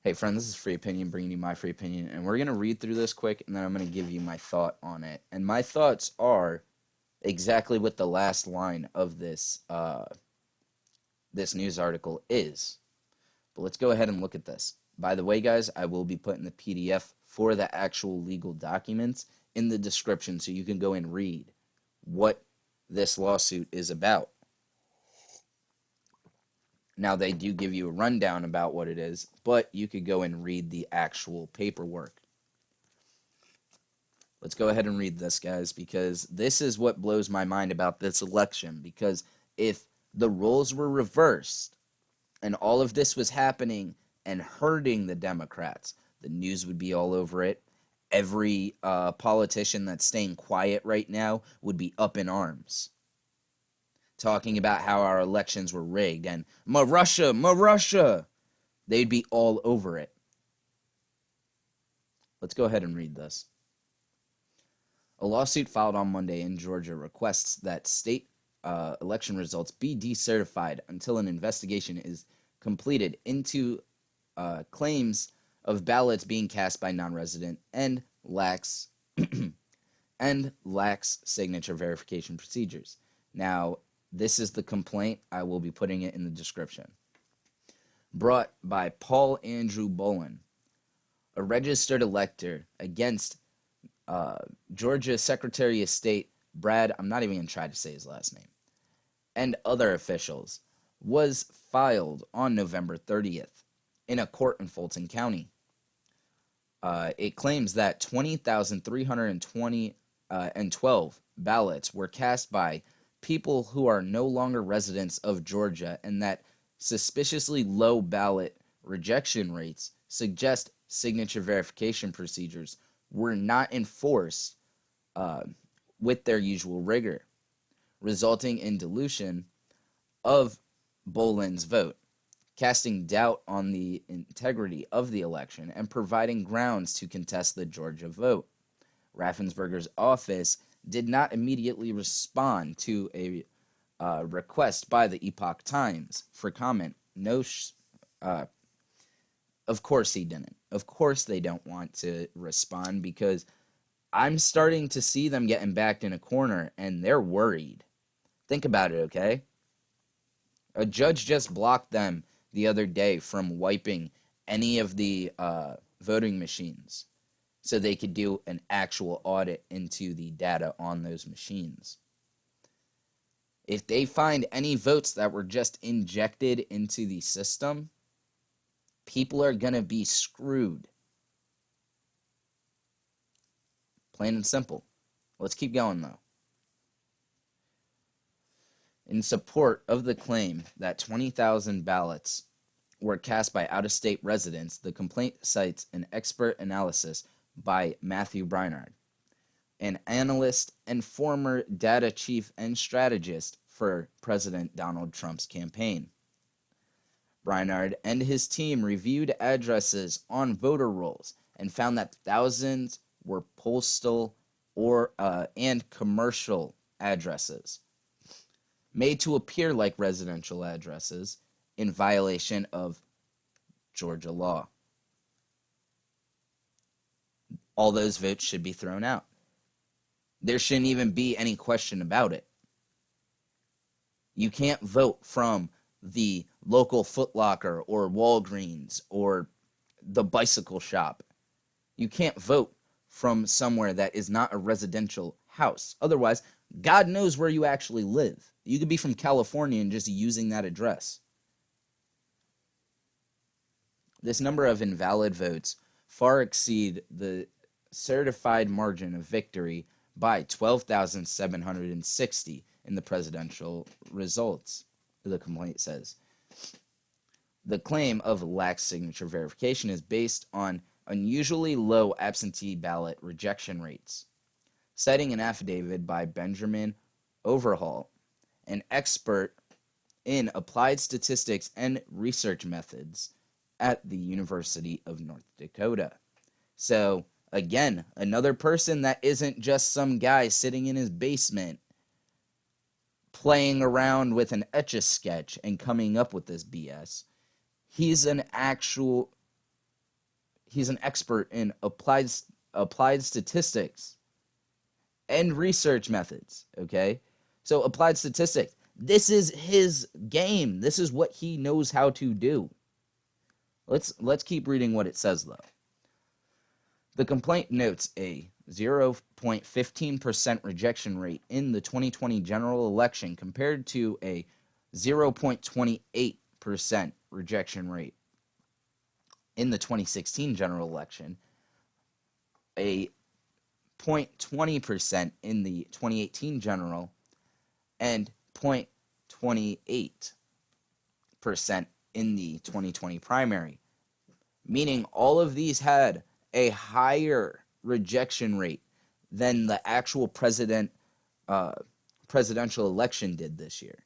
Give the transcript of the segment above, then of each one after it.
Hey friend, this is Free Opinion, bringing you my free opinion, and we're going to read through this quick, and then I'm going to give you my thought on it. And my thoughts are exactly what the last line of this news article is. But let's go ahead and look at this. By the way, guys, I will be putting the PDF for the actual legal documents in the description so you can go and read what this lawsuit is about. Now, they do give you a rundown about what it is, but you could go and read the actual paperwork. Let's go ahead and read this, guys, because this is what blows my mind about this election. Because if the roles were reversed and all of this was happening and hurting the Democrats, the news would be all over it. Every politician that's staying quiet right now would be up in arms, talking about how our elections were rigged and Russia. They'd be all over it. Let's go ahead and read this. A lawsuit filed on Monday in Georgia requests that state election results be decertified until an investigation is completed into claims of ballots being cast by non-resident and lacks signature verification procedures. Now, this is the complaint. I will be putting it in the description. Brought by Paul Andrew Bolin, a registered elector, against Georgia Secretary of State Brad, I'm not even going to try to say his last name, and other officials, was filed on November 30th in a court in Fulton County. It claims that 20,312 ballots were cast by people who are no longer residents of Georgia, and that suspiciously low ballot rejection rates suggest signature verification procedures were not enforced with their usual rigor, resulting in dilution of Bolin's vote, casting doubt on the integrity of the election and providing grounds to contest the Georgia vote. Raffensperger's office did not immediately respond to a request by the Epoch Times for comment. Of course he didn't. Of course they don't want to respond, because I'm starting to see them getting backed in a corner and they're worried. Think about it, okay? A judge just blocked them the other day from wiping any of the voting machines so they could do an actual audit into the data on those machines. If they find any votes that were just injected into the system, people are going to be screwed. Plain and simple. Let's keep going, though. In support of the claim that 20,000 ballots were cast by out-of-state residents, the complaint cites an expert analysis by Matt Braynards, an analyst and former data chief and strategist for President Donald Trump's campaign. Braynard and his team reviewed addresses on voter rolls and found that thousands were postal and commercial addresses made to appear like residential addresses in violation of Georgia law. All those votes should be thrown out. There shouldn't even be any question about it. You can't vote from the local Foot Locker or Walgreens or the bicycle shop. You can't vote from somewhere that is not a residential house. Otherwise, God knows where you actually live. You could be from California and just using that address. This number of invalid votes far exceed the certified margin of victory by 12,760 in the presidential results, the complaint says. The claim of lax signature verification is based on unusually low absentee ballot rejection rates, citing an affidavit by Benjamin Overhaul, an expert in applied statistics and research methods at the University of North Dakota. So, again, another person that isn't just some guy sitting in his basement playing around with an Etch-a-Sketch and coming up with this BS. He's an actual he's an expert in applied statistics and research methods, okay? So applied statistics, this is his game. This is what he knows how to do. Let's keep reading what it says, though. The complaint notes a 0.15% rejection rate in the 2020 general election compared to a 0.28% rejection rate in the 2016 general election, a 0.20% in the 2018 general, and 0.28% in the 2020 primary, meaning all of these had a higher rejection rate than the actual presidential election did this year.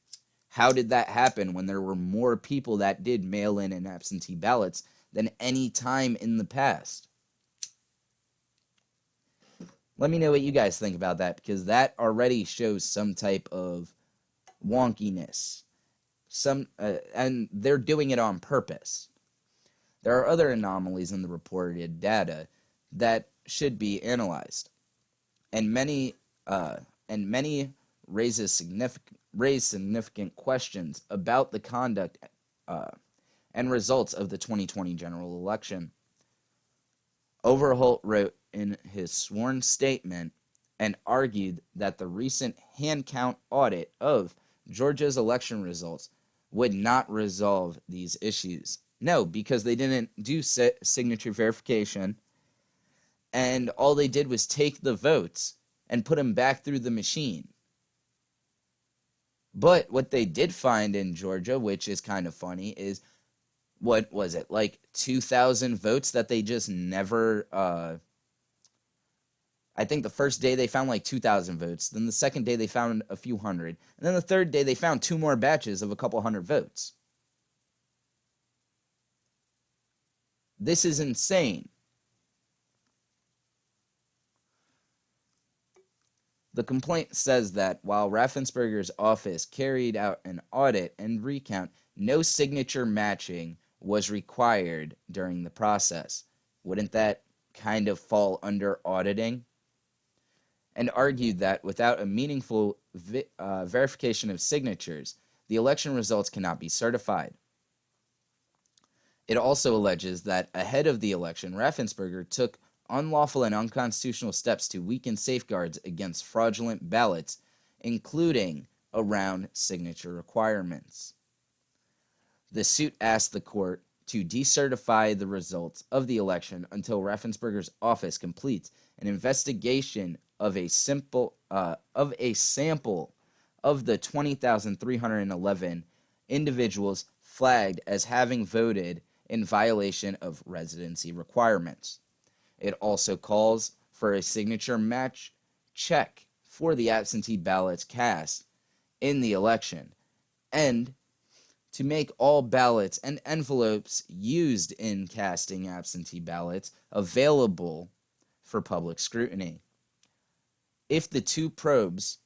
How did that happen when there were more people that did mail-in and absentee ballots than any time in the past? Let me know what you guys think about that, because that already shows some type of wonkiness. And they're doing it on purpose. There are other anomalies in the reported data that should be analyzed, and many raise significant questions about the conduct and results of the 2020 general election. Overholt wrote in his sworn statement and argued that the recent hand count audit of Georgia's election results would not resolve these issues. No, because they didn't do signature verification, and all they did was take the votes and put them back through the machine. But what they did find in Georgia, which is kind of funny, is, what was it, like 2,000 votes that they just never, I think the first day they found like 2,000 votes, then the second day they found a few hundred, and then the third day they found 2 more batches of a couple hundred votes. This is insane. The complaint says that while Raffensperger's office carried out an audit and recount, no signature matching was required during the process. Wouldn't that kind of fall under auditing? And argued that without a meaningful verification of signatures, the election results cannot be certified. It also alleges that ahead of the election, Raffensperger took unlawful and unconstitutional steps to weaken safeguards against fraudulent ballots, including around signature requirements. The suit asked the court to decertify the results of the election until Raffensperger's office completes an investigation of a sample of the 20,311 individuals flagged as having voted in violation of residency requirements. It also calls for a signature match check for the absentee ballots cast in the election, and to make all ballots and envelopes used in casting absentee ballots available for public scrutiny. If the two probes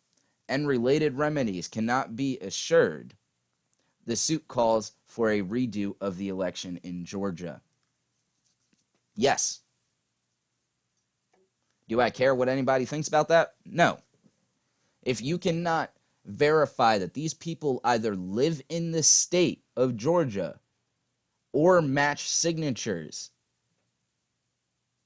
and related remedies cannot be assured, the suit calls for a redo of the election in Georgia. Yes. Do I care what anybody thinks about that? No. If you cannot verify that these people either live in the state of Georgia or match signatures,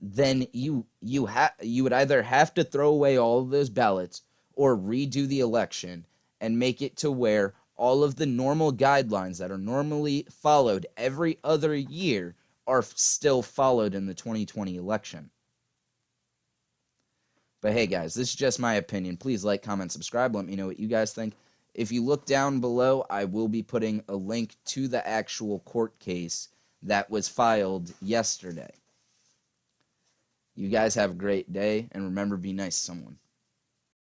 then you would either have to throw away all of those ballots or redo the election and make it to where all of the normal guidelines that are normally followed every other year are still followed in the 2020 election. But hey guys, this is just my opinion. Please like, comment, subscribe. Let me know what you guys think. If you look down below, I will be putting a link to the actual court case that was filed yesterday. You guys have a great day, and remember, be nice to someone.